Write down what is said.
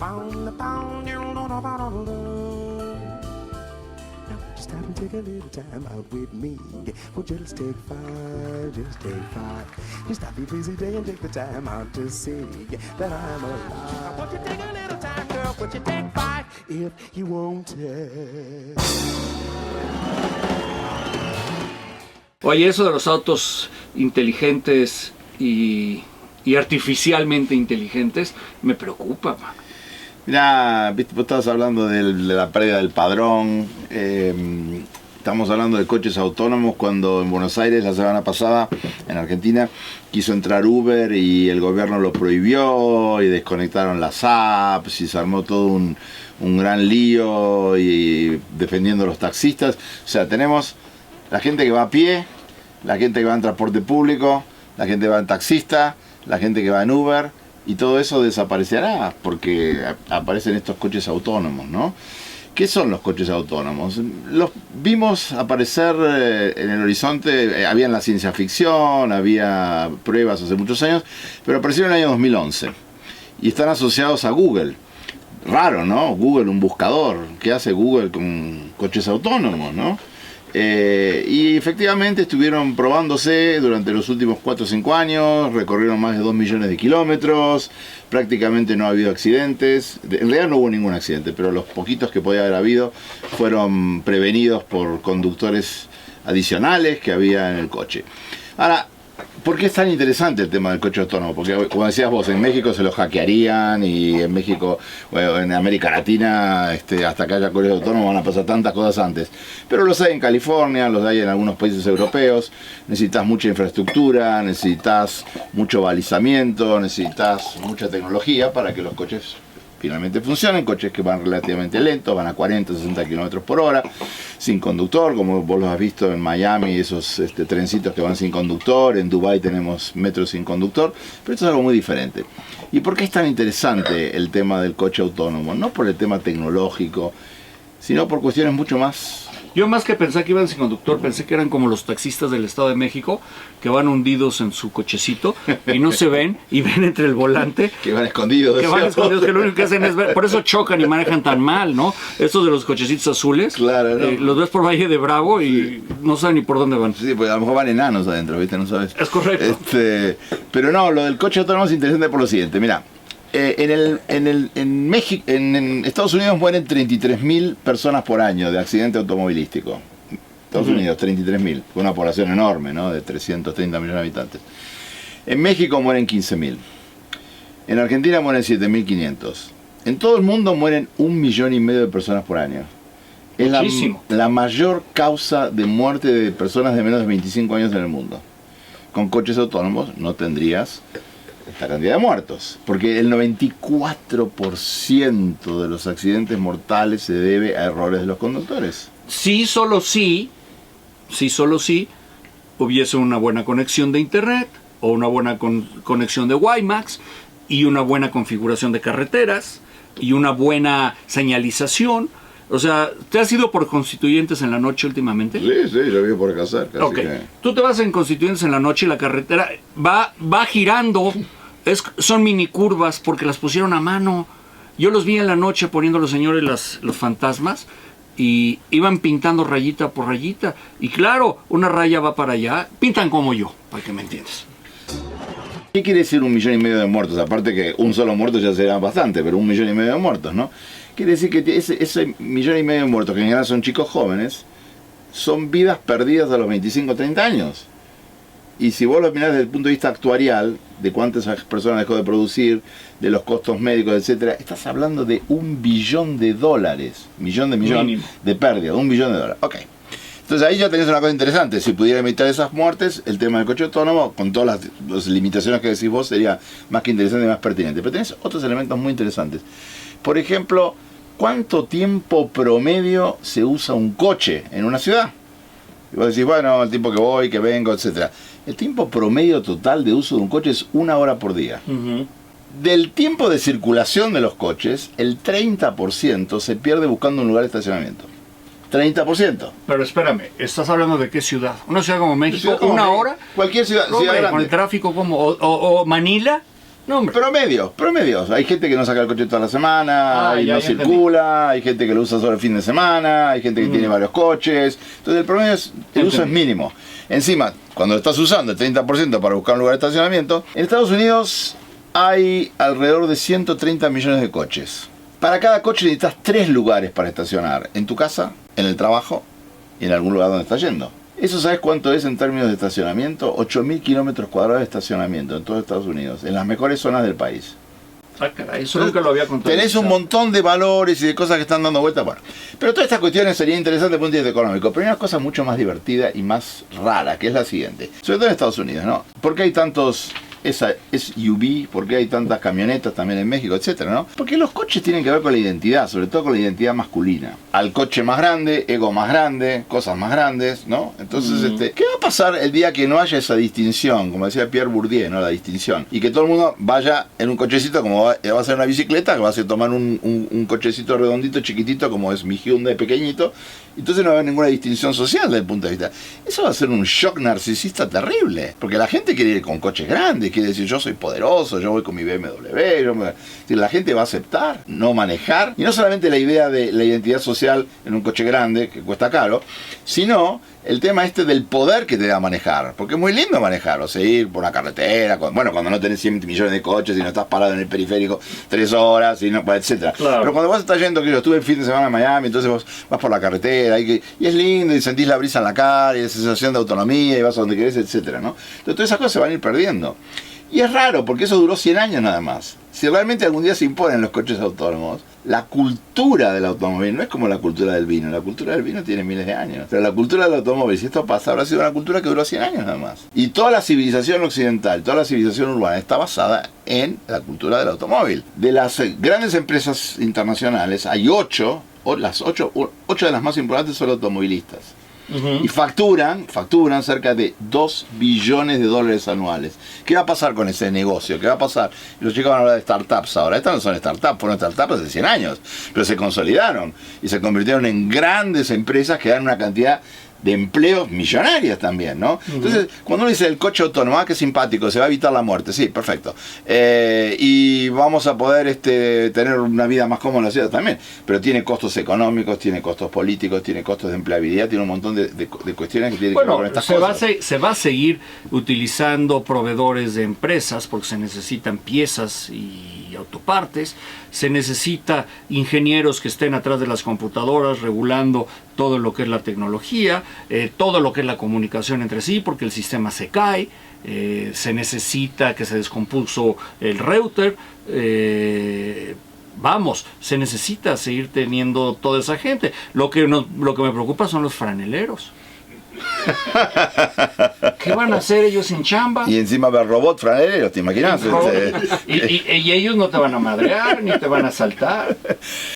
Just stop and take a little time out with me. Well, just take five, just take five. Just stop your busy day and take the time out to see that I'm alive. Won't you take a little time, girl? Won't you take five if you want it? Oye, eso de los autos inteligentes y artificialmente inteligentes me preocupa, man. Mirá, viste, vos estabas hablando de la pérdida del padrón, estamos hablando de coches autónomos cuando en Buenos Aires la semana pasada, en Argentina, quiso entrar Uber y el gobierno lo prohibió y desconectaron las apps y se armó todo un gran lío y defendiendo a los taxistas. O sea, tenemos la gente que va a pie, la gente que va en transporte público, la gente que va en taxista, la gente que va en Uber. Y todo eso desaparecerá porque aparecen estos coches autónomos, ¿no? ¿Qué son los coches autónomos? Los vimos aparecer en el horizonte, había en la ciencia ficción, había pruebas hace muchos años, pero aparecieron en el año 2011 y están asociados a Google. Raro, ¿no? Google, un buscador. ¿Qué hace Google con coches autónomos, no? Y efectivamente estuvieron probándose durante los últimos 4 o 5 años, recorrieron más de 2 millones de kilómetros, prácticamente no ha habido accidentes, en realidad no hubo ningún accidente, pero los poquitos que podía haber habido fueron prevenidos por conductores adicionales que había en el coche. Ahora, ¿por qué es tan interesante el tema del coche autónomo? Porque, como decías vos, en México se lo hackearían y en México, bueno, en América Latina, hasta que haya coches autónomos van a pasar tantas cosas antes. Pero los hay en California, los hay en algunos países europeos. Necesitas mucha infraestructura, necesitas mucho balizamiento, necesitas mucha tecnología para que los coches finalmente funcionen. Coches que van relativamente lentos, van a 40, 60 kilómetros por hora, sin conductor, como vos los has visto en Miami, esos trencitos que van sin conductor. En Dubái tenemos metros sin conductor, pero esto es algo muy diferente. ¿Y por qué es tan interesante el tema del coche autónomo? No por el tema tecnológico, sino por cuestiones mucho más... Yo más que pensar que iban sin conductor, pensé que eran como los taxistas del Estado de México, que van hundidos en su cochecito y no se ven, y ven entre el volante. Que van escondidos. Que van escondidos, que lo único que hacen es ver. Por eso chocan y manejan tan mal, ¿no? Estos de los cochecitos azules, claro, ¿no? Los ves por Valle de Bravo y no saben ni por dónde van. Sí, pues a lo mejor van enanos adentro, ¿viste? No sabes. Es correcto. Pero no, lo del coche autónomo es interesante por lo siguiente, mira. En México, en Estados Unidos mueren 33.000 personas por año de accidente automovilístico. Estados Unidos, 33.000, con una población enorme, ¿no? De 330 millones de habitantes. En México mueren 15.000. En Argentina mueren 7.500. En todo el mundo mueren 1,5 millones de personas por año. Es la mayor causa de muerte de personas de menos de 25 años en el mundo. Con coches autónomos no tendrías esta cantidad de muertos, porque el 94% de los accidentes mortales se debe a errores de los conductores. Sí, solo sí hubiese una buena conexión de internet o una buena conexión de WiMAX y una buena configuración de carreteras y una buena señalización. O sea, ¿te has ido por Constituyentes en la noche últimamente? Sí, yo vivo por acá cerca. Ok, tú te vas en Constituyentes en la noche y la carretera va girando, son mini curvas porque las pusieron a mano. Yo los vi en la noche poniendo los señores los fantasmas y iban pintando rayita por rayita. Y claro, una raya va para allá, pintan como yo, para que me entiendas. ¿Qué quiere decir 1,5 millones de muertos? Aparte que un solo muerto ya será bastante, pero 1,5 millones de muertos, ¿no? Quiere decir que ese 1,5 millones de muertos, que en general son chicos jóvenes, son vidas perdidas a los 25 o 30 años. Y si vos lo mirás desde el punto de vista actuarial, de cuántas personas dejó de producir, de los costos médicos, etcétera, estás hablando de $1 billón, millón de pérdida, $1 billón. Ok. Entonces ahí ya tenés una cosa interesante. Si pudiera evitar esas muertes, el tema del coche autónomo, con todas las limitaciones que decís vos, sería más que interesante y más pertinente. Pero tenés otros elementos muy interesantes. Por ejemplo, ¿cuánto tiempo promedio se usa un coche en una ciudad? Y vos decís, bueno, el tiempo que voy, que vengo, etcétera. El tiempo promedio total de uso de un coche es 1 hora por día. Del tiempo de circulación de los coches, el 30% se pierde buscando un lugar de estacionamiento. 30%. Pero espérame, ¿estás hablando de qué ciudad? ¿Una ciudad como México? ¿Una hora? Cualquier ciudad. Con el tráfico como... ¿O Manila? No, hombre. Promedios. Hay gente que no saca el coche toda la semana, y ya no entendí. circula, hay gente que lo usa solo el fin de semana, hay gente que tiene varios coches. Entonces el promedio el uso es mínimo. Encima, cuando lo estás usando el 30% para buscar un lugar de estacionamiento, en Estados Unidos hay alrededor de 130 millones de coches. Para cada coche necesitas 3 lugares para estacionar. En tu casa, en el trabajo y en algún lugar donde estás yendo. ¿Eso sabes cuánto es en términos de estacionamiento? 8.000 kilómetros cuadrados de estacionamiento en todo Estados Unidos, en las mejores zonas del país. Ah, caray, eso nunca lo había contado. Tenés un montón de valores y de cosas que están dando vueltas. Bueno, pero todas estas cuestiones serían interesantes desde el punto de vista económico. Pero hay una cosa mucho más divertida y más rara, que es la siguiente. Sobre todo en Estados Unidos, ¿no? ¿Por qué hay tantos SUV? ¿Por qué hay tantas camionetas también en México, etcétera, ¿no? Porque los coches tienen que ver con la identidad, sobre todo con la identidad masculina. Al coche más grande, ego más grande, cosas más grandes, ¿no? Entonces, ¿qué va a pasar el día que no haya esa distinción? Como decía Pierre Bourdieu, ¿no? La distinción. Y que todo el mundo vaya en un cochecito, como va a ser una bicicleta, que va a ser tomar un cochecito redondito, chiquitito, como es mi Hyundai pequeñito. Entonces no va a haber ninguna distinción social desde el punto de vista. Eso va a ser un shock narcisista terrible. Porque la gente quiere ir con coches grandes, quiere decir yo soy poderoso, yo voy con mi BMW. La gente va a aceptar no manejar. Y no solamente la idea de la identidad social en un coche grande, que cuesta caro, sino el tema del poder que te da manejar. Porque es muy lindo manejar, o sea, ir por una carretera, cuando no tenés 100 millones de coches y no estás parado en el periférico 3 horas, y no, etcétera. Claro. Pero cuando vos estás yendo, que yo estuve el fin de semana en Miami, entonces vos vas por la carretera y es lindo y sentís la brisa en la cara y la sensación de autonomía y vas a donde querés, etcétera, ¿no? Entonces todas esas cosas se van a ir perdiendo. Y es raro, porque eso duró 100 años nada más. Si realmente algún día se imponen los coches autónomos, la cultura del automóvil no es como la cultura del vino. La cultura del vino tiene miles de años. Pero la cultura del automóvil, si esto pasa, habrá sido una cultura que duró 100 años nada más. Y toda la civilización occidental, toda la civilización urbana está basada en la cultura del automóvil. De las grandes empresas internacionales, hay 8 de las más importantes son automovilistas. Y facturan cerca de 2 billones de dólares anuales. ¿Qué va a pasar con ese negocio? ¿Qué va a pasar? Los chicos van a hablar de startups ahora. Estas no son startups, fueron startups hace 100 años, pero se consolidaron y se convirtieron en grandes empresas que dan una cantidad de empleos millonarias también, ¿no? Entonces, cuando uno dice el coche autónomo, qué simpático, se va a evitar la muerte, sí, perfecto. Y vamos a poder tener una vida más cómoda en la ciudad también, pero tiene costos económicos, tiene costos políticos, tiene costos de empleabilidad, tiene un montón de cuestiones que tienen que ver con estas cosas. Se va a seguir utilizando proveedores de empresas porque se necesitan piezas y autopartes, se necesita ingenieros que estén atrás de las computadoras regulando todo lo que es la tecnología, todo lo que es la comunicación entre sí, porque el sistema se cae, se necesita que se descompuso el router, se necesita seguir teniendo toda esa gente. Lo que me preocupa son los franeleros. ¿Qué van a hacer ellos sin chamba? Y encima ver robots franeleros, ¿te imaginas? Y ellos no te van a madrear ni te van a asaltar.